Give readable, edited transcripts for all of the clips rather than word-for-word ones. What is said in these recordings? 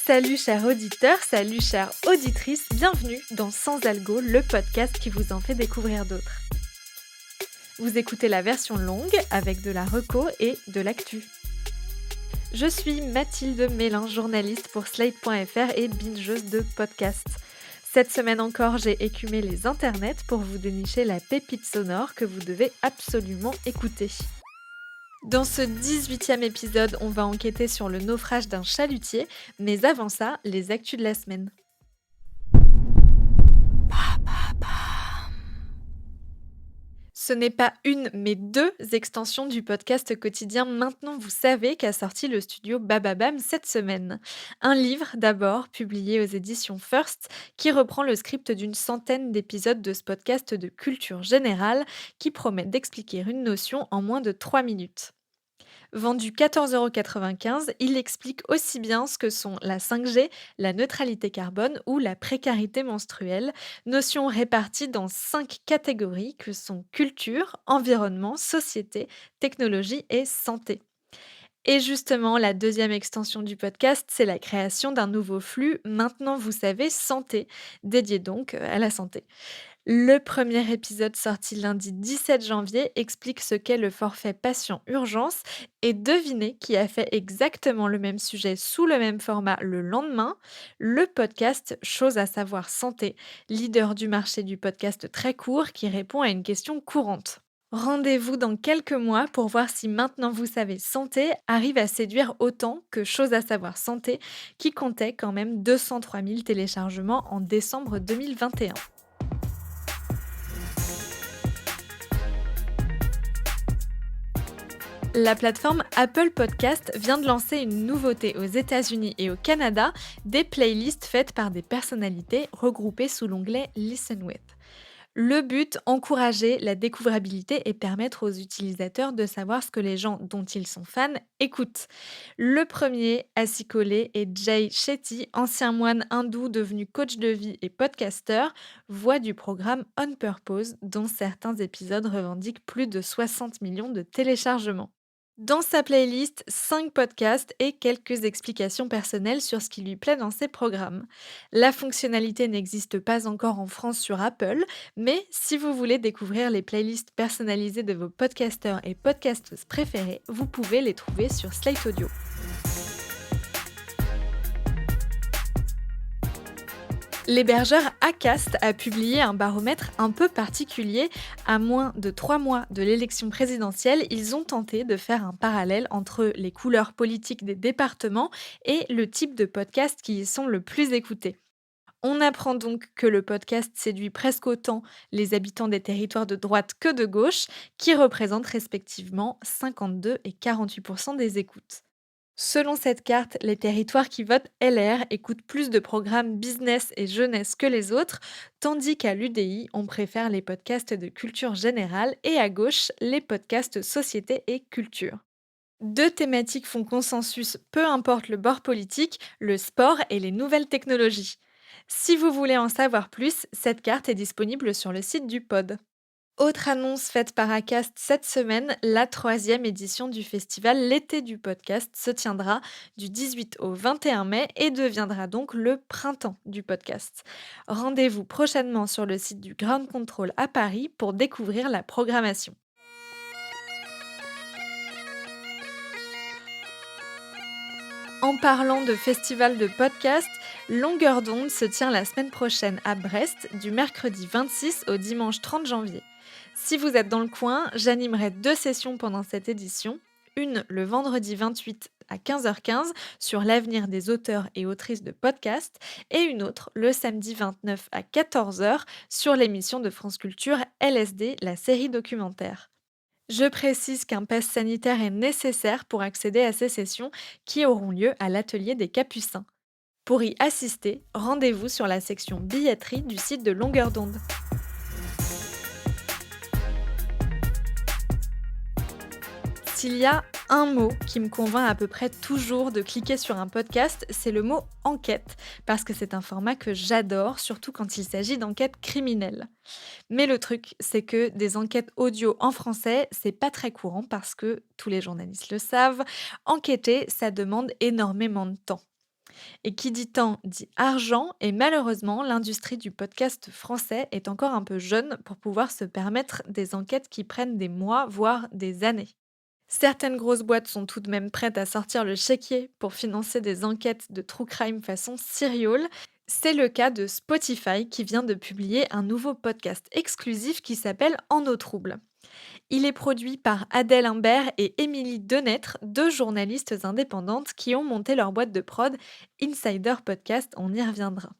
Salut chers auditeurs, salut chères auditrices, bienvenue dans Sans Algo, le podcast qui vous en fait découvrir d'autres. Vous écoutez la version longue avec de la reco et de l'actu. Je suis Mathilde Mélin, journaliste pour Slate.fr et bingeuse de podcasts. Cette semaine encore, j'ai écumé les internets pour vous dénicher la pépite sonore que vous devez absolument écouter. Dans ce 18e épisode, on va enquêter sur le naufrage d'un chalutier, mais avant ça, les actus de la semaine. Ce n'est pas une, mais deux extensions du podcast quotidien Maintenant vous savez qu'a sorti le studio Bababam cette semaine. Un livre d'abord, publié aux éditions First, qui reprend le script d'une centaine d'épisodes de ce podcast de culture générale qui promet d'expliquer une notion en moins de 3 minutes. Vendu 14,95 €, il explique aussi bien ce que sont la 5G, la neutralité carbone ou la précarité menstruelle, notions réparties dans 5 catégories que sont culture, environnement, société, technologie et santé. Et justement, la deuxième extension du podcast, c'est la création d'un nouveau flux Maintenant vous savez santé, dédié donc à la santé. Le premier épisode sorti lundi 17 janvier explique ce qu'est le forfait patient urgence et devinez qui a fait exactement le même sujet sous le même format le lendemain, le podcast Chose à savoir santé, leader du marché du podcast très court qui répond à une question courante. Rendez-vous dans quelques mois pour voir si Maintenant vous savez santé arrive à séduire autant que Chose à savoir santé qui comptait quand même 203 000 téléchargements en décembre 2021. La plateforme Apple Podcast vient de lancer une nouveauté aux États-Unis et au Canada, des playlists faites par des personnalités regroupées sous l'onglet Listen With. Le but, encourager la découvrabilité et permettre aux utilisateurs de savoir ce que les gens dont ils sont fans écoutent. Le premier à s'y coller est Jay Shetty, ancien moine hindou devenu coach de vie et podcasteur, voix du programme On Purpose, dont certains épisodes revendiquent plus de 60 millions de téléchargements. Dans sa playlist, 5 podcasts et quelques explications personnelles sur ce qui lui plaît dans ses programmes. La fonctionnalité n'existe pas encore en France sur Apple, mais si vous voulez découvrir les playlists personnalisées de vos podcasteurs et podcasteuses préférés, vous pouvez les trouver sur Slate Audio. L'hébergeur Acast a publié un baromètre un peu particulier. À moins de 3 mois de l'élection présidentielle, ils ont tenté de faire un parallèle entre les couleurs politiques des départements et le type de podcasts qui y sont le plus écoutés. On apprend donc que le podcast séduit presque autant les habitants des territoires de droite que de gauche, qui représentent respectivement 52 et 48% des écoutes. Selon cette carte, les territoires qui votent LR écoutent plus de programmes business et jeunesse que les autres, tandis qu'à l'UDI, on préfère les podcasts de culture générale et à gauche, les podcasts société et culture. Deux thématiques font consensus, peu importe le bord politique, le sport et les nouvelles technologies. Si vous voulez en savoir plus, cette carte est disponible sur le site du pod. Autre annonce faite par Acast cette semaine, la 3e édition du festival L'été du podcast se tiendra du 18 au 21 mai et deviendra donc le printemps du podcast. Rendez-vous prochainement sur le site du Ground Control à Paris pour découvrir la programmation. En parlant de festival de podcast, Longueur d'onde se tient la semaine prochaine à Brest, du mercredi 26 au dimanche 30 janvier. Si vous êtes dans le coin, j'animerai 2 sessions pendant cette édition. Une le vendredi 28 à 15h15 sur l'avenir des auteurs et autrices de podcasts et une autre le samedi 29 à 14h sur l'émission de France Culture LSD, la série documentaire. Je précise qu'un pass sanitaire est nécessaire pour accéder à ces sessions qui auront lieu à l'atelier des Capucins. Pour y assister, rendez-vous sur la section billetterie du site de Longueur d'onde. S'il y a un mot qui me convainc à peu près toujours de cliquer sur un podcast, c'est le mot enquête, parce que c'est un format que j'adore, surtout quand il s'agit d'enquêtes criminelles. Mais le truc, c'est que des enquêtes audio en français, c'est pas très courant parce que, tous les journalistes le savent, enquêter, ça demande énormément de temps. Et qui dit temps dit argent, et malheureusement, l'industrie du podcast français est encore un peu jeune pour pouvoir se permettre des enquêtes qui prennent des mois, voire des années. Certaines grosses boîtes sont tout de même prêtes à sortir le chéquier pour financer des enquêtes de true crime façon Serial. C'est le cas de Spotify qui vient de publier un nouveau podcast exclusif qui s'appelle En eau trouble. Il est produit par Adèle Imbert et Émilie Denêtre, deux journalistes indépendantes qui ont monté leur boîte de prod Insider Podcast, on y reviendra.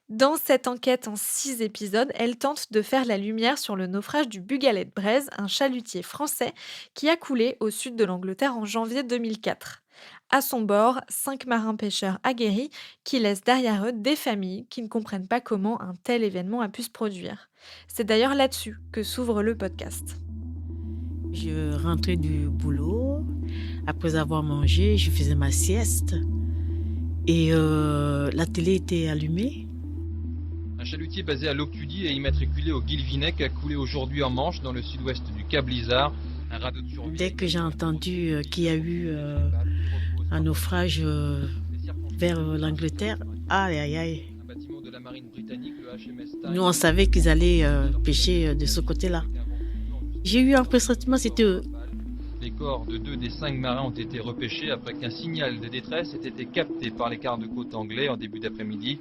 Dans cette enquête en 6 épisodes, elle tente de faire la lumière sur le naufrage du Bugalet de Braise, un chalutier français qui a coulé au sud de l'Angleterre en janvier 2004. À son bord, 5 marins pêcheurs aguerris qui laissent derrière eux des familles qui ne comprennent pas comment un tel événement a pu se produire. C'est d'ailleurs là-dessus que s'ouvre le podcast. Je rentrais du boulot. Après avoir mangé, je faisais ma sieste. Et la télé était allumée. Un chalutier basé à Loctudy et immatriculé au Guilvinec a coulé aujourd'hui en Manche, dans le sud-ouest du Cap Blizzard. Un radeau de survie. Dès que j'ai entendu qu'il y a eu un naufrage vers l'Angleterre, aïe aïe aïe. Un bâtiment de la marine britannique, le HMS Tyne. Nous on savait qu'ils allaient pêcher de ce côté-là. J'ai eu un pressentiment, c'était eux. Les corps de 2 des 5 marins ont été repêchés après qu'un signal de détresse ait été capté par les gardes-côtes anglais en début d'après-midi.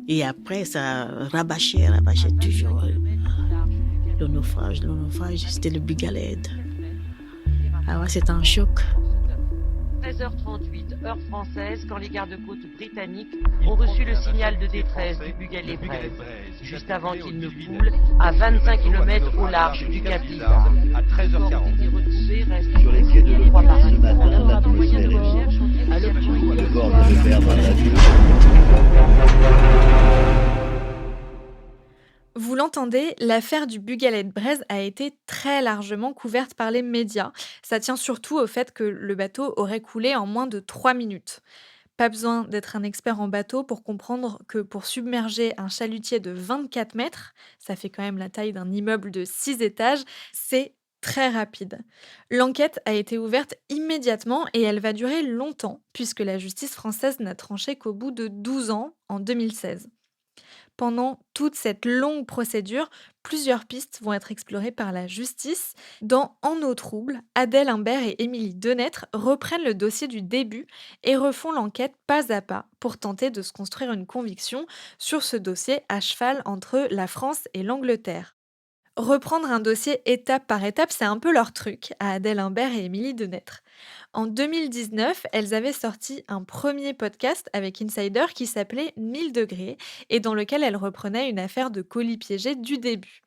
Et après, ça rabâchait toujours. Le naufrage, c'était le Bugalet. Ah ouais, c'était un choc. 13h38, heure française, quand les gardes-côtes britanniques ont reçu le signal de détresse du Bugalet Braise, juste avant qu'il ne coule, à 25 km au large du Cap Blizzard. À 13h40. Sur les quais de trois marins. ce matin, Alors, la un police moyen de est recherche ont à été le bord de le perdre la vue. Vous l'entendez, l'affaire du Bugalet de Braise a été très largement couverte par les médias. Ça tient surtout au fait que le bateau aurait coulé en moins de 3 minutes. Pas besoin d'être un expert en bateau pour comprendre que pour submerger un chalutier de 24 mètres, ça fait quand même la taille d'un immeuble de 6 étages, c'est très rapide. L'enquête a été ouverte immédiatement et elle va durer longtemps, puisque la justice française n'a tranché qu'au bout de 12 ans, en 2016. Pendant toute cette longue procédure, plusieurs pistes vont être explorées par la justice. Dans En eau trouble, Adèle Imbert et Émilie Denêtre reprennent le dossier du début et refont l'enquête pas à pas pour tenter de se construire une conviction sur ce dossier à cheval entre la France et l'Angleterre. Reprendre un dossier étape par étape, c'est un peu leur truc, à Adèle Imbert et Émilie Denêtre. En 2019, elles avaient sorti un premier podcast avec Insider qui s'appelait 1000 degrés et dans lequel elles reprenaient une affaire de colis piégés du début.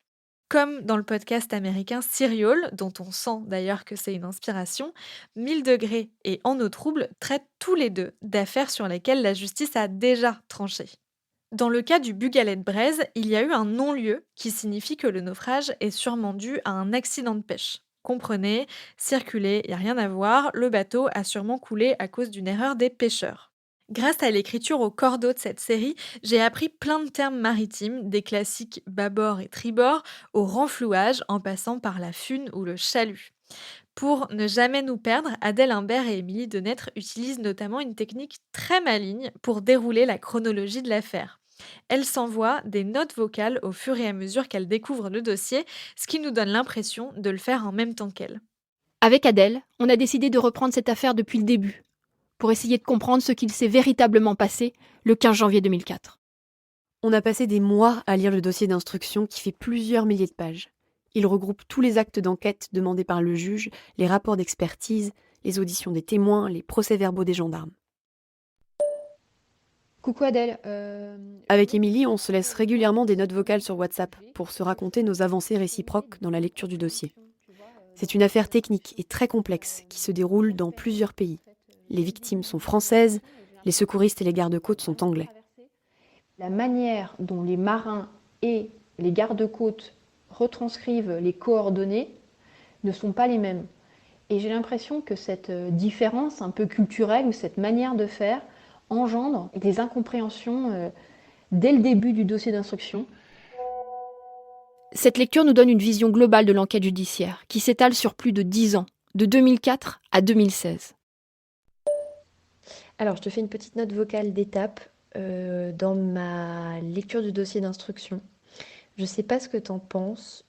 Comme dans le podcast américain Serial, dont on sent d'ailleurs que c'est une inspiration, 1000 degrés et En eau trouble traitent tous les deux d'affaires sur lesquelles la justice a déjà tranché. Dans le cas du Bugalet de Braise, il y a eu un non-lieu qui signifie que le naufrage est sûrement dû à un accident de pêche. Comprenez, circuler, il n'y a rien à voir, le bateau a sûrement coulé à cause d'une erreur des pêcheurs. Grâce à l'écriture au cordeau de cette série, j'ai appris plein de termes maritimes, des classiques bâbord et tribord, au renflouage en passant par la fune ou le chalut. Pour ne jamais nous perdre, Adèle Imbert et Émilie Denêtre utilisent notamment une technique très maligne pour dérouler la chronologie de l'affaire. Elles s'envoient des notes vocales au fur et à mesure qu'elles découvrent le dossier, ce qui nous donne l'impression de le faire en même temps qu'elles. Avec Adèle, on a décidé de reprendre cette affaire depuis le début, pour essayer de comprendre ce qu'il s'est véritablement passé le 15 janvier 2004. On a passé des mois à lire le dossier d'instruction qui fait plusieurs milliers de pages. Il regroupe tous les actes d'enquête demandés par le juge, les rapports d'expertise, les auditions des témoins, les procès-verbaux des gendarmes. Coucou Adèle. Avec Émilie, on se laisse régulièrement des notes vocales sur WhatsApp pour se raconter nos avancées réciproques dans la lecture du dossier. C'est une affaire technique et très complexe qui se déroule dans plusieurs pays. Les victimes sont françaises, les secouristes et les gardes-côtes sont anglais. La manière dont les marins et les gardes-côtes retranscrivent les coordonnées ne sont pas les mêmes. Et j'ai l'impression que cette différence un peu culturelle ou cette manière de faire engendre des incompréhensions dès le début du dossier d'instruction. Cette lecture nous donne une vision globale de l'enquête judiciaire, qui s'étale sur plus de 10 ans, de 2004 à 2016. Alors, je te fais une petite note vocale d'étape dans ma lecture du dossier d'instruction. Je ne sais pas ce que tu en penses.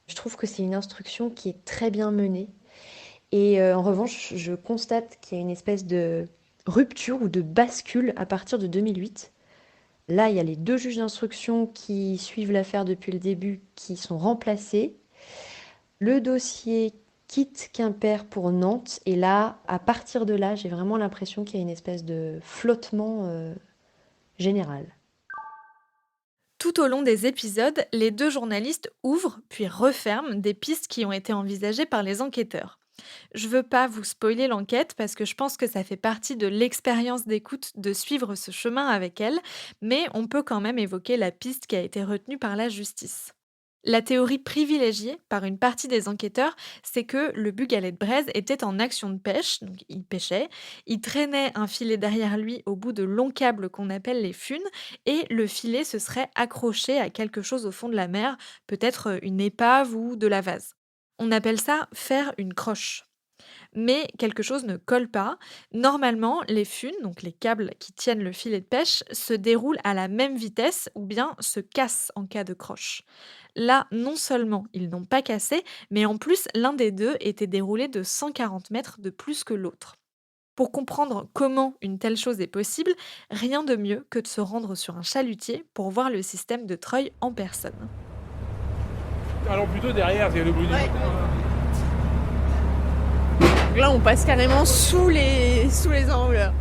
Je trouve que c'est une instruction qui est très bien menée. Et en revanche, je constate qu'il y a une espèce de rupture ou de bascule à partir de 2008. Là, il y a les 2 juges d'instruction qui suivent l'affaire depuis le début qui sont remplacés. Le dossier quitte Quimper pour Nantes. Et là, à partir de là, j'ai vraiment l'impression qu'il y a une espèce de flottement général. Tout au long des épisodes, les 2 journalistes ouvrent puis referment des pistes qui ont été envisagées par les enquêteurs. Je veux pas vous spoiler l'enquête parce que je pense que ça fait partie de l'expérience d'écoute de suivre ce chemin avec elle, mais on peut quand même évoquer la piste qui a été retenue par la justice. La théorie privilégiée par une partie des enquêteurs, c'est que le bugalet de braise était en action de pêche, donc il pêchait, il traînait un filet derrière lui au bout de longs câbles qu'on appelle les funes, et le filet se serait accroché à quelque chose au fond de la mer, peut-être une épave ou de la vase. On appelle ça faire une croche. Mais quelque chose ne colle pas. Normalement, les funes, donc les câbles qui tiennent le filet de pêche, se déroulent à la même vitesse ou bien se cassent en cas de croche. Là, non seulement ils n'ont pas cassé, mais en plus, l'un des deux était déroulé de 140 mètres de plus que l'autre. Pour comprendre comment une telle chose est possible, rien de mieux que de se rendre sur un chalutier pour voir le système de treuil en personne. Allons plutôt derrière, c'est le bruit du moteur. Là, on passe carrément sous les angles.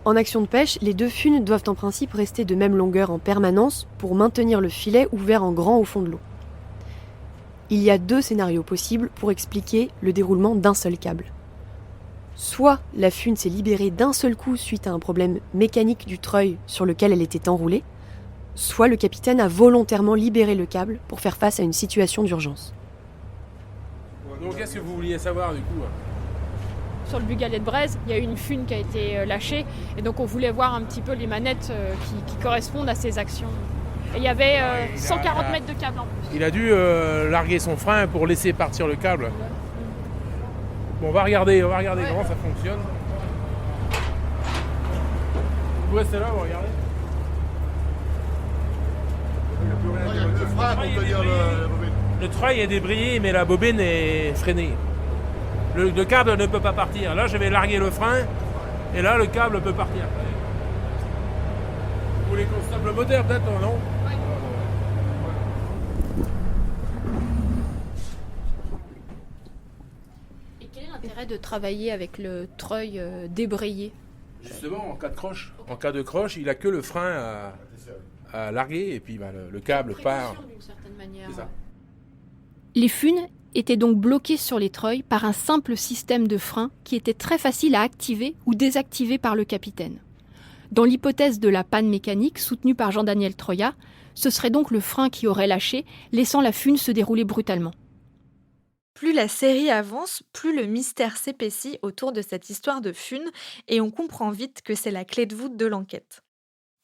En action de pêche, les 2 funes doivent en principe rester de même longueur en permanence pour maintenir le filet ouvert en grand au fond de l'eau. Il y a 2 scénarios possibles pour expliquer le déroulement d'un seul câble. Soit la fune s'est libérée d'un seul coup suite à un problème mécanique du treuil sur lequel elle était enroulée, soit le capitaine a volontairement libéré le câble pour faire face à une situation d'urgence. Donc qu'est-ce que vous vouliez savoir du coup? Sur le bugalet de braise, il y a eu une fune qui a été lâchée et donc on voulait voir un petit peu les manettes qui correspondent à ces actions. Et il y avait 140 mètres de câble en plus. Il a dû larguer son frein pour laisser partir le câble. Bon, on va regarder comment ça fonctionne. Vous restez là, vous regardez. Le treuil est débrayé, mais la bobine est freinée. Le câble ne peut pas partir. Là, je vais larguer le frein, et là, le câble peut partir. Vous voulez qu'on stoppe le moteur, peut-être, non? Et quel est l'intérêt de travailler avec le treuil débrayé? Justement, en cas de croche. En cas de croche, il a que le frein à larguer, et puis le câble part. D'une certaine manière. C'est ça. Les funes étaient donc bloquées sur les treuils par un simple système de frein qui était très facile à activer ou désactiver par le capitaine. Dans l'hypothèse de la panne mécanique soutenue par Jean-Daniel Troya, ce serait donc le frein qui aurait lâché, laissant la fune se dérouler brutalement. Plus la série avance, plus le mystère s'épaissit autour de cette histoire de fune et on comprend vite que c'est la clé de voûte de l'enquête.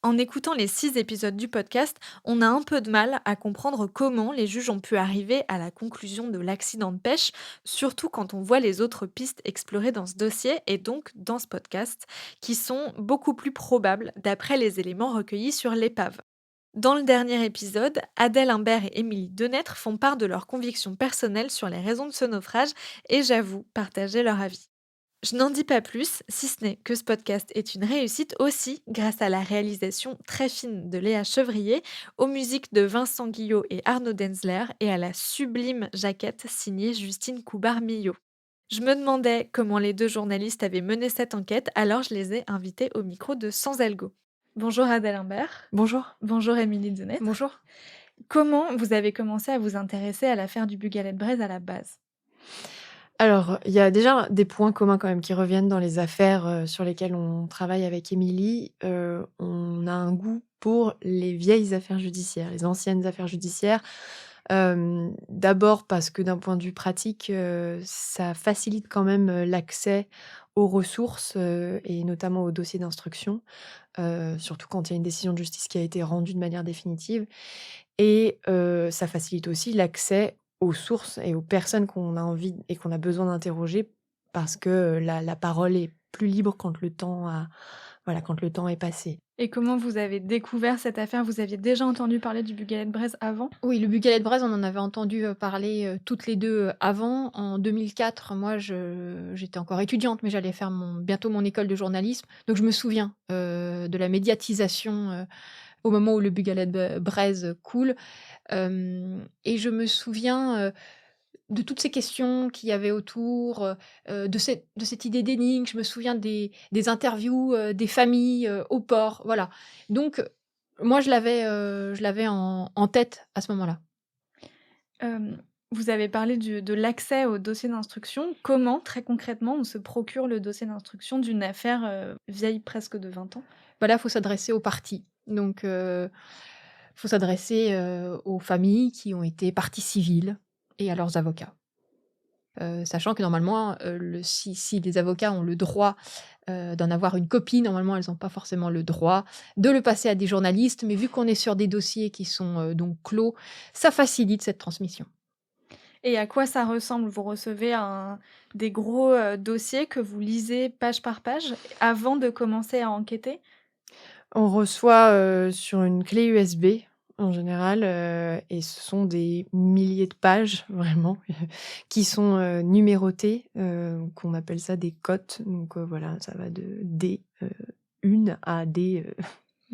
En écoutant les 6 épisodes du podcast, on a un peu de mal à comprendre comment les juges ont pu arriver à la conclusion de l'accident de pêche, surtout quand on voit les autres pistes explorées dans ce dossier et donc dans ce podcast, qui sont beaucoup plus probables d'après les éléments recueillis sur l'épave. Dans le dernier épisode, Adèle Imbert et Émilie Denêtre font part de leurs convictions personnelles sur les raisons de ce naufrage et j'avoue partager leur avis. Je n'en dis pas plus, si ce n'est que ce podcast est une réussite aussi grâce à la réalisation très fine de Léa Chevrier, aux musiques de Vincent Guillot et Arnaud Denzler et à la sublime jaquette signée Justine Coubar-Millot. Je me demandais comment les 2 journalistes avaient mené cette enquête, alors je les ai invités au micro de Sans Algo. Bonjour Adèle Imbert. Bonjour. Bonjour Émilie Denêtre. Bonjour. Comment vous avez commencé à vous intéresser à l'affaire du bugalet de braise à la base? Alors, il y a déjà des points communs quand même qui reviennent dans les affaires sur lesquelles on travaille avec Émilie. On a un goût pour les vieilles affaires judiciaires, les anciennes affaires judiciaires. D'abord parce que d'un point de vue pratique, ça facilite quand même l'accès aux ressources et notamment aux dossiers d'instruction, surtout quand il y a une décision de justice qui a été rendue de manière définitive. Et ça facilite aussi l'accès aux sources et aux personnes qu'on a envie et qu'on a besoin d'interroger parce que la parole est plus libre quand le temps est passé. Et comment vous avez découvert cette affaire? Vous aviez déjà entendu parler du Bugalet de Braise avant? Oui, le Bugalet de Braise, on en avait entendu, parler, toutes les 2 avant. En 2004, moi, j'étais encore étudiante, mais j'allais faire bientôt mon école de journalisme. Donc je me souviens, de la médiatisation, au moment où le Bugalet de Braise coule. Et je me souviens, de toutes ces questions qu'il y avait autour, de cette idée d'énigme. Je me souviens des interviews, des familles, au port, voilà. Donc, moi je l'avais en tête à ce moment-là. Vous avez parlé de l'accès au dossier d'instruction. Comment, très concrètement, on se procure le dossier d'instruction d'une affaire, vieille presque de 20 ans? Bah, là, il faut s'adresser aux parties. Donc, faut s'adresser, aux familles qui ont été parties civiles et à leurs avocats. Sachant que normalement, si les avocats ont le droit, d'en avoir une copie, normalement elles ont pas forcément le droit de le passer à des journalistes, mais vu qu'on est sur des dossiers qui sont, donc clos, ça facilite cette transmission. Et à quoi ça ressemble? Vous recevez des gros, dossiers que vous lisez page par page avant de commencer à enquêter? On reçoit, sur une clé USB en général, et ce sont des milliers de pages vraiment qui sont, numérotées, donc on appelle ça des cotes. Donc, voilà, ça va de D1 à D,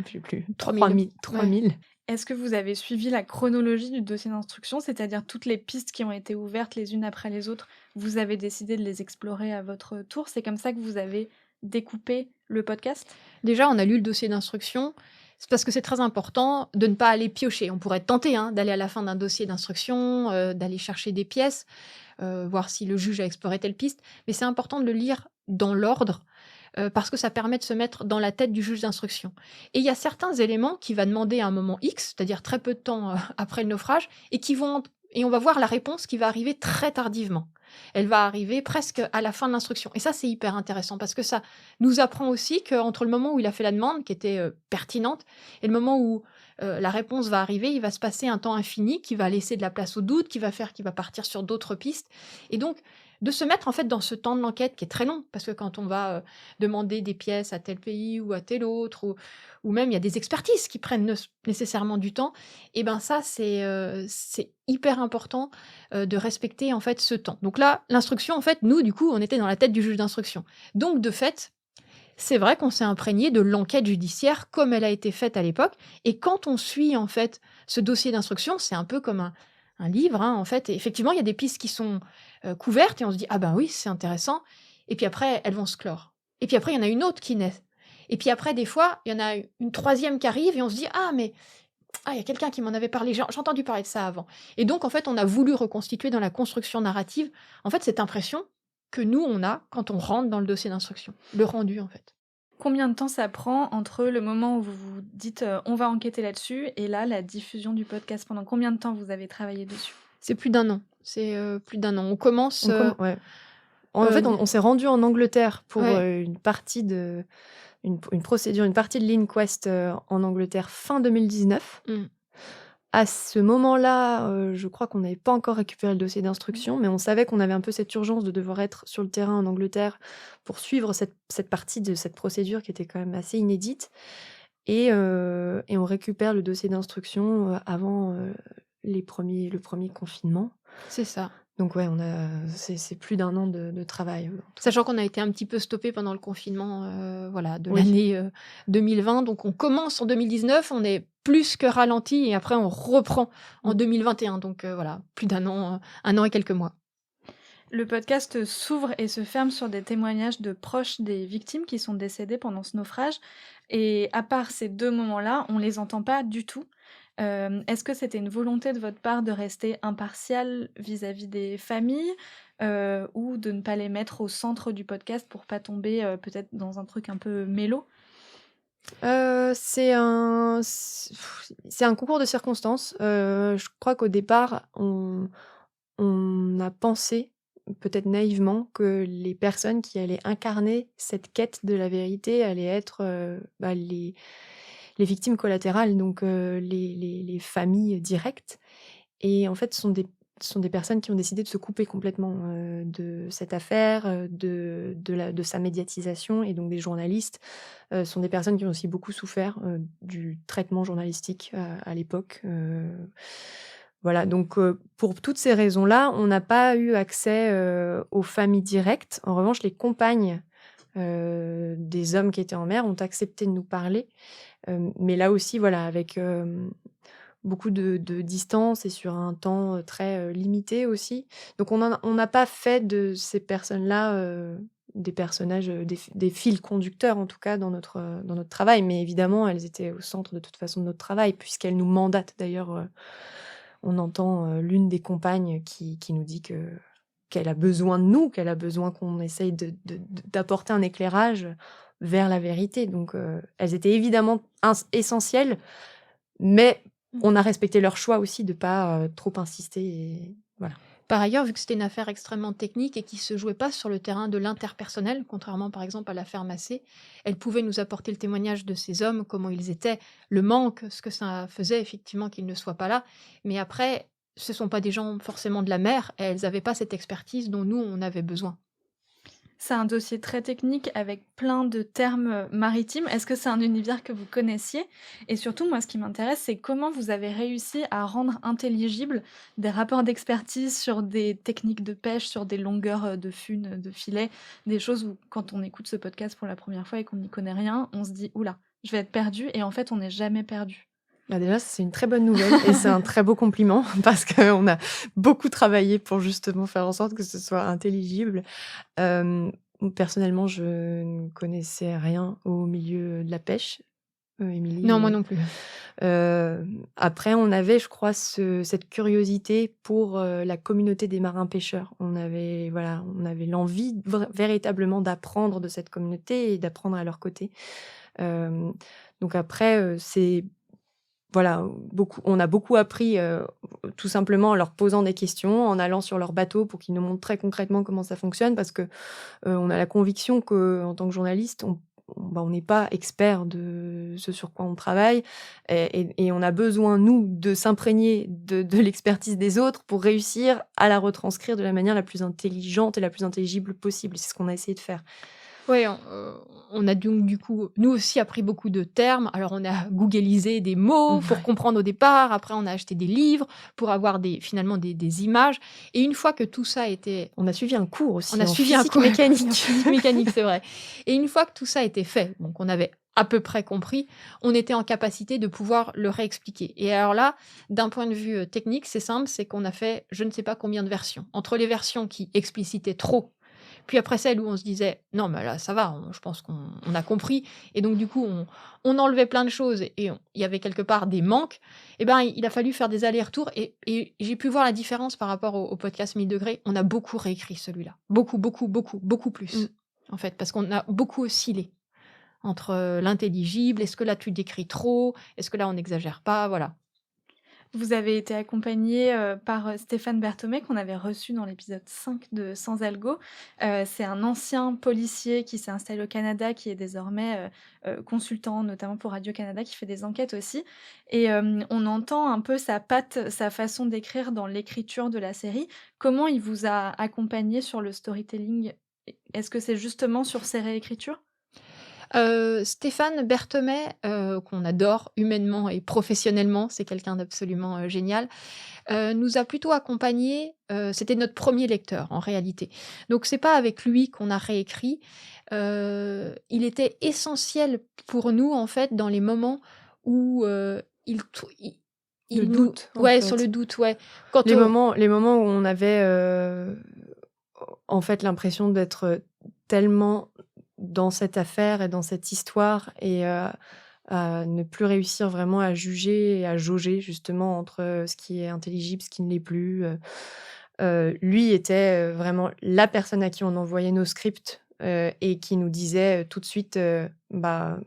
je sais plus, 3000. 3000. Est-ce que vous avez suivi la chronologie du dossier d'instruction? C'est-à-dire toutes les pistes qui ont été ouvertes les unes après les autres, vous avez décidé de les explorer à votre tour? C'est comme ça que vous avez découpé le podcast? Déjà, on a lu le dossier d'instruction. C'est parce que c'est très important de ne pas aller piocher. On pourrait être tenté, hein, d'aller à la fin d'un dossier d'instruction, d'aller chercher des pièces, voir si le juge a exploré telle piste. Mais c'est important de le lire dans l'ordre, parce que ça permet de se mettre dans la tête du juge d'instruction. Et il y a certains éléments qu'il va demander à un moment X, c'est-à-dire très peu de temps, après le naufrage, et on va voir la réponse qui va arriver très tardivement. Elle va arriver presque à la fin de l'instruction. Et ça, c'est hyper intéressant parce que ça nous apprend aussi qu'entre le moment où il a fait la demande, qui était, pertinente, et le moment où, la réponse va arriver, il va se passer un temps infini qui va laisser de la place au doute, qui va faire qu'il va partir sur d'autres pistes. Et donc, de se mettre en fait dans ce temps de l'enquête qui est très long, parce que quand on va, demander des pièces à tel pays ou à tel autre, ou même il y a des expertises qui prennent nécessairement du temps, et ben ça c'est hyper important, de respecter en fait ce temps. Donc là, l'instruction en fait, nous du coup, on était dans la tête du juge d'instruction. Donc de fait, c'est vrai qu'on s'est imprégné de l'enquête judiciaire comme elle a été faite à l'époque. Et quand on suit en fait ce dossier d'instruction, c'est un peu comme un livre, hein, en fait. Et effectivement, il y a des pistes qui sont, couvertes et on se dit ah ben oui, c'est intéressant. Et puis après, elles vont se clore. Et puis après, il y en a une autre qui naît. Et puis après, des fois, il y en a une troisième qui arrive et on se dit ah mais il y a quelqu'un qui m'en avait parlé, j'ai entendu parler de ça avant. Et donc en fait, on a voulu reconstituer dans la construction narrative, en fait, cette impression que nous on a quand on rentre dans le dossier d'instruction, le rendu en fait. Combien de temps ça prend entre le moment où vous vous dites, «On va enquêter là-dessus» et là, la diffusion du podcast? Pendant combien de temps vous avez travaillé dessus? C'est plus d'1 an, plus d'1 an. On commence, Ouais. En fait, on s'est rendu en Angleterre pour, ouais. une partie de une procédure, une partie de l'Inquest, en Angleterre fin 2019. Mmh. À ce moment-là, je crois qu'on n'avait pas encore récupéré le dossier d'instruction, mais on savait qu'on avait un peu cette urgence de devoir être sur le terrain en Angleterre pour suivre cette partie de cette procédure qui était quand même assez inédite. Et on récupère le dossier d'instruction, avant, le premier confinement. C'est ça. Donc ouais, c'est plus d'1 an de travail, en tout. Sachant qu'on a été un petit peu stoppés pendant le confinement, voilà, de Oui. l'année, 2020. Donc on commence en 2019, on est plus que ralenti et après on reprend en 2021. Donc voilà, plus d'1 an, 1 an et quelques mois. Le podcast s'ouvre et se ferme sur des témoignages de proches des victimes qui sont décédées pendant ce naufrage. Et à part ces 2 moments-là, on les entend pas du tout. Est-ce que c'était une volonté de votre part de rester impartial vis-à-vis des familles, ou de ne pas les mettre au centre du podcast pour pas tomber, peut-être dans un truc un peu mélo? C'est un concours de circonstances. Je crois qu'au départ, on a pensé, peut-être naïvement, que les personnes qui allaient incarner cette quête de la vérité allaient être, les victimes collatérales, donc les familles directes. Et en fait, ce sont ce sont des personnes qui ont décidé de se couper complètement de cette affaire, de sa médiatisation. Et donc des journalistes sont des personnes qui ont aussi beaucoup souffert du traitement journalistique à l'époque. Voilà, donc pour toutes ces raisons-là, on n'a pas eu accès aux familles directes. En revanche, les compagnes des hommes qui étaient en mer ont accepté de nous parler. Mais là aussi, voilà, avec beaucoup de distance et sur un temps très limité aussi. Donc on n'a pas fait de ces personnes-là des personnages, des fils conducteurs en tout cas dans notre travail. Mais évidemment, elles étaient au centre de toute façon de notre travail, puisqu'elles nous mandatent. D'ailleurs, on entend l'une des compagnes qui nous dit qu'elle a besoin de nous, qu'elle a besoin qu'on essaye d'apporter un éclairage vers la vérité. Donc elles étaient évidemment essentielles, mais on a respecté leur choix aussi de ne pas trop insister. Et voilà. Par ailleurs, vu que c'était une affaire extrêmement technique et qui ne se jouait pas sur le terrain de l'interpersonnel, contrairement par exemple à l'affaire Massé, elle pouvait nous apporter le témoignage de ces hommes, comment ils étaient, le manque, ce que ça faisait effectivement qu'ils ne soient pas là. Mais après, ce ne sont pas des gens forcément de la mer, et elles n'avaient pas cette expertise dont nous, on avait besoin. C'est un dossier très technique avec plein de termes maritimes. Est-ce que c'est un univers que vous connaissiez? Et surtout, moi, ce qui m'intéresse, c'est comment vous avez réussi à rendre intelligibles des rapports d'expertise sur des techniques de pêche, sur des longueurs de fune, de filet, des choses où, quand on écoute ce podcast pour la première fois et qu'on n'y connaît rien, on se dit « Oula, je vais être perdu » et en fait, on n'est jamais perdu. Bah déjà, c'est une très bonne nouvelle et c'est un très beau compliment parce qu'on a beaucoup travaillé pour justement faire en sorte que ce soit intelligible. Personnellement, je ne connaissais rien au milieu de la pêche. Émilie, Non, moi non plus. après, on avait, je crois, cette curiosité pour la communauté des marins-pêcheurs. On avait l'envie véritablement d'apprendre de cette communauté et d'apprendre à leur côté. Donc après, voilà, on a beaucoup appris tout simplement en leur posant des questions, en allant sur leur bateau pour qu'ils nous montrent très concrètement comment ça fonctionne, parce que on a la conviction qu'en tant que journaliste, on n'est pas expert de ce sur quoi on travaille et on a besoin, nous, de s'imprégner de l'expertise des autres pour réussir à la retranscrire de la manière la plus intelligente et la plus intelligible possible. C'est ce qu'on a essayé de faire. Oui, on a donc du coup, nous aussi, appris beaucoup de termes. Alors, on a googlisé des mots pour comprendre au départ. Après, on a acheté des livres pour avoir finalement des images. Et une fois que tout ça était... On a suivi un cours aussi. On a suivi un cours mécanique. Physique mécanique, c'est vrai. Et une fois que tout ça était fait, donc on avait à peu près compris, on était en capacité de pouvoir le réexpliquer. Et alors là, d'un point de vue technique, c'est simple, c'est qu'on a fait je ne sais pas combien de versions. Entre les versions qui explicitaient trop, puis après celle où on se disait non mais là ça va, je pense qu'on a compris, et donc du coup on enlevait plein de choses et il y avait quelque part des manques, et ben il a fallu faire des allers-retours et j'ai pu voir la différence par rapport au podcast 1000 degrés. On a beaucoup réécrit celui-là, beaucoup plus en fait, parce qu'on a beaucoup oscillé entre l'intelligible, est-ce que là tu décris trop, est-ce que là on n'exagère pas, voilà. Vous avez été accompagné par Stéphane Berthomé, qu'on avait reçu dans l'épisode 5 de Sans Algo. C'est un ancien policier qui s'est installé au Canada, qui est désormais consultant, notamment pour Radio-Canada, qui fait des enquêtes aussi. Et on entend un peu sa patte, sa façon d'écrire dans l'écriture de la série. Comment il vous a accompagné sur le storytelling? Est-ce que c'est justement sur ces réécritures? Stéphane Berthomé, qu'on adore humainement et professionnellement, c'est quelqu'un d'absolument génial, nous a plutôt accompagnés. C'était notre premier lecteur en réalité. Donc c'est pas avec lui qu'on a réécrit. Il était essentiel pour nous en fait dans les moments où il Le nous... doute. En Ouais, fait. sur le doute, ouais. Quand les moments où on avait en fait l'impression d'être tellement dans cette affaire et dans cette histoire et à ne plus réussir vraiment à juger et à jauger justement entre ce qui est intelligible, ce qui ne l'est plus. Lui était vraiment la personne à qui on envoyait nos scripts et qui nous disait tout de suite bah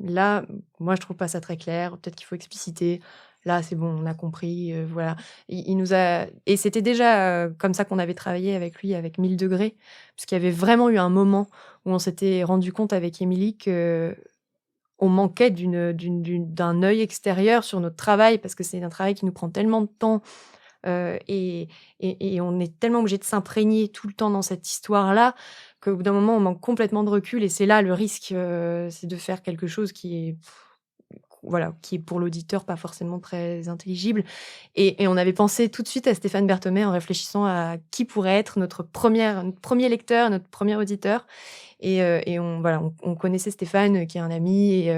là, moi je trouve pas ça très clair, peut-être qu'il faut expliciter. Là, c'est bon, on a compris, voilà. Il nous a... Et c'était déjà comme ça qu'on avait travaillé avec lui, avec 1000 degrés, parce qu'il y avait vraiment eu un moment où on s'était rendu compte avec Émilie qu'on manquait d'un œil extérieur sur notre travail, parce que c'est un travail qui nous prend tellement de temps Et on est tellement obligé de s'imprégner tout le temps dans cette histoire-là qu'au bout d'un moment, on manque complètement de recul et c'est là le risque, c'est de faire quelque chose qui est pour l'auditeur pas forcément très intelligible. Et on avait pensé tout de suite à Stéphane Berthomé en réfléchissant à qui pourrait être notre premier lecteur, notre premier auditeur. Et on connaissait Stéphane, qui est un ami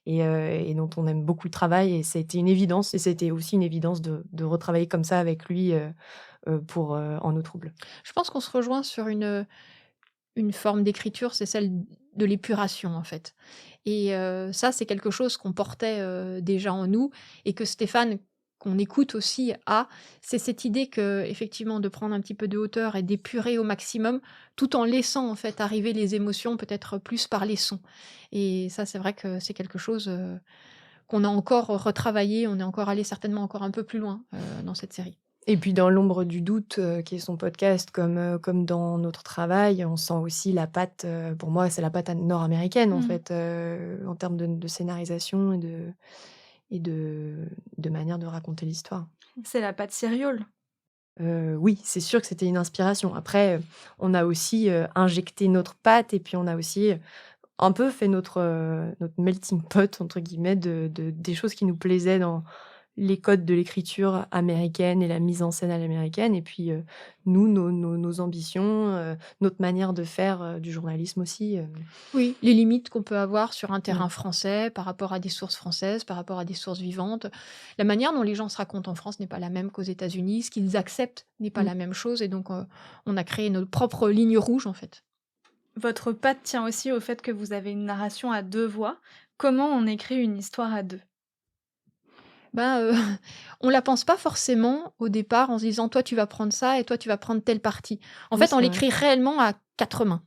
et dont on aime beaucoup le travail. Et ça a été une évidence. Et c'était aussi une évidence de retravailler comme ça avec lui pour En eau trouble. Je pense qu'on se rejoint sur une forme d'écriture, c'est celle de l'épuration, en fait. Et ça, c'est quelque chose qu'on portait déjà en nous et que Stéphane, qu'on écoute aussi, a. C'est cette idée que, effectivement, de prendre un petit peu de hauteur et d'épurer au maximum, tout en laissant, en fait, arriver les émotions, peut-être plus par les sons. Et ça, c'est vrai que c'est quelque chose qu'on a encore retravaillé. On est encore allé certainement encore un peu plus loin dans cette série. Et puis dans L'ombre du doute, qui est son podcast, comme dans notre travail, on sent aussi la patte, pour moi, c'est la patte nord-américaine, en fait, en termes de scénarisation et de manière de raconter l'histoire. C'est la patte Serial. Oui, c'est sûr que c'était une inspiration. Après, on a aussi injecté notre patte et puis on a aussi un peu fait notre melting pot, entre guillemets, des choses qui nous plaisaient dans les codes de l'écriture américaine et la mise en scène à l'américaine. Et puis, nous, nos ambitions, notre manière de faire du journalisme aussi. Oui, les limites qu'on peut avoir sur un terrain français par rapport à des sources françaises, par rapport à des sources vivantes. La manière dont les gens se racontent en France n'est pas la même qu'aux États-Unis. Ce qu'ils acceptent n'est pas la même chose. Et donc, on a créé notre propre ligne rouge, en fait. Votre patte tient aussi au fait que vous avez une narration à 2 voix. Comment on écrit une histoire à 2? On la pense pas forcément au départ en se disant toi tu vas prendre ça et toi tu vas prendre telle partie. En Oui, fait, c'est on vrai. l'écrit réellement à 4 mains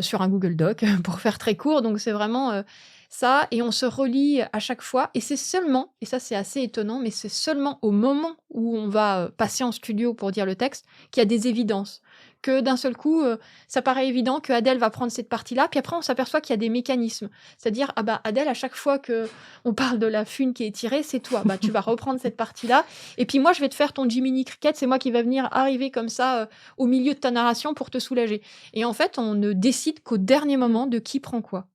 sur un Google Doc pour faire très court. Donc c'est vraiment ça et on se relie à chaque fois et c'est seulement, et ça c'est assez étonnant, mais c'est seulement au moment où on va passer en studio pour dire le texte qu'il y a des évidences. Que d'un seul coup, ça paraît évident que Adèle va prendre cette partie-là, puis après on s'aperçoit qu'il y a des mécanismes. C'est-à-dire, ah bah Adèle, à chaque fois que on parle de la fune qui est tirée, c'est toi. Bah tu vas reprendre cette partie-là, et puis moi je vais te faire ton Jiminy Cricket, c'est moi qui va venir arriver comme ça au milieu de ta narration pour te soulager. Et en fait, on ne décide qu'au dernier moment de qui prend quoi.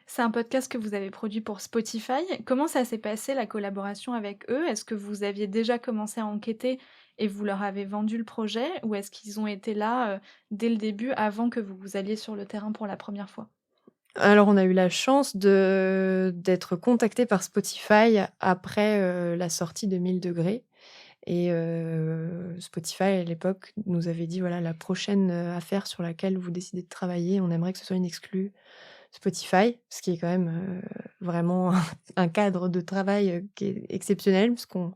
C'est un podcast que vous avez produit pour Spotify. Comment ça s'est passé la collaboration avec eux? Est-ce que vous aviez déjà commencé à enquêter et vous leur avez vendu le projet? Ou est-ce qu'ils ont été là dès le début, avant que vous alliez sur le terrain pour la première fois? Alors, on a eu la chance d'être contacté par Spotify après la sortie de 1000 degrés. Et Spotify, à l'époque, nous avait dit, voilà, la prochaine affaire sur laquelle vous décidez de travailler, on aimerait que ce soit une exclue Spotify, ce qui est quand même vraiment un cadre de travail qui est exceptionnel, parce qu'on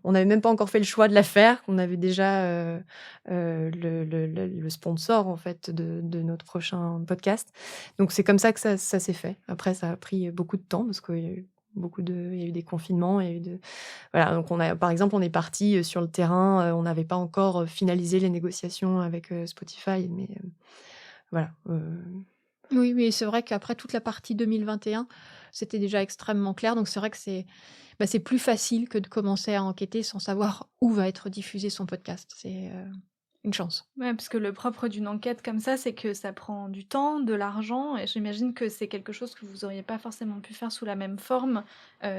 n'avait même pas encore fait le choix de la faire, qu'on avait déjà le sponsor en fait de notre prochain podcast. Donc c'est comme ça que ça s'est fait. Après, ça a pris beaucoup de temps parce qu'il y a eu il y a eu des confinements, il y a eu voilà. Donc par exemple, on est parti sur le terrain, on n'avait pas encore finalisé les négociations avec Spotify, mais voilà. Oui, mais c'est vrai qu'après toute la partie 2021, c'était déjà extrêmement clair. Donc c'est vrai que c'est plus facile que de commencer à enquêter sans savoir où va être diffusé son podcast. C'est une chance. Ouais, parce que le propre d'une enquête comme ça, c'est que ça prend du temps, de l'argent, et j'imagine que c'est quelque chose que vous auriez pas forcément pu faire sous la même forme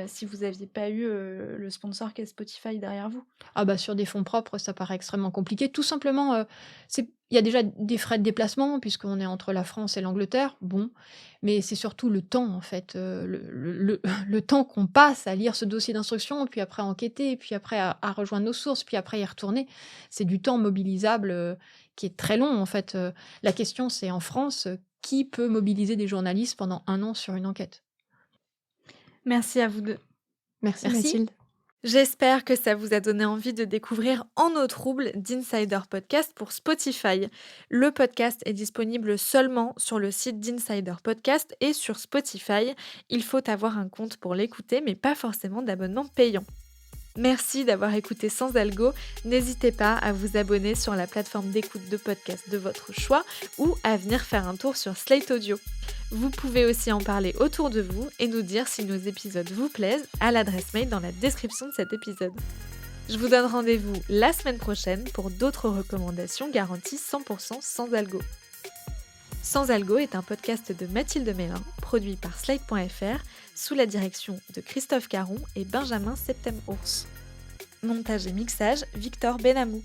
si vous aviez pas eu le sponsor qu'est Spotify derrière vous. Ah bah sur des fonds propres, ça paraît extrêmement compliqué. Tout simplement, il y a déjà des frais de déplacement puisqu'on est entre la France et l'Angleterre, bon, mais c'est surtout le temps en fait, le temps qu'on passe à lire ce dossier d'instruction, puis après à enquêter, puis après à rejoindre nos sources, puis après y retourner. C'est du temps mobilisable qui est très long en fait. La question c'est en France, qui peut mobiliser des journalistes pendant 1 an sur une enquête? Merci à vous deux. Merci Merci. Mathilde. J'espère que ça vous a donné envie de découvrir En eau trouble d'Insider Podcast pour Spotify. Le podcast est disponible seulement sur le site d'Insider Podcast et sur Spotify. Il faut avoir un compte pour l'écouter, mais pas forcément d'abonnement payant. Merci d'avoir écouté Sans Algo. N'hésitez pas à vous abonner sur la plateforme d'écoute de podcast de votre choix ou à venir faire un tour sur Slate Audio. Vous pouvez aussi en parler autour de vous et nous dire si nos épisodes vous plaisent à l'adresse mail dans la description de cet épisode. Je vous donne rendez-vous la semaine prochaine pour d'autres recommandations garanties 100% sans algo. Sans algo est un podcast de Mathilde Mélin, produit par Slide.fr, sous la direction de Christophe Caron et Benjamin Septem-Ours. Montage et mixage, Victor Benamou.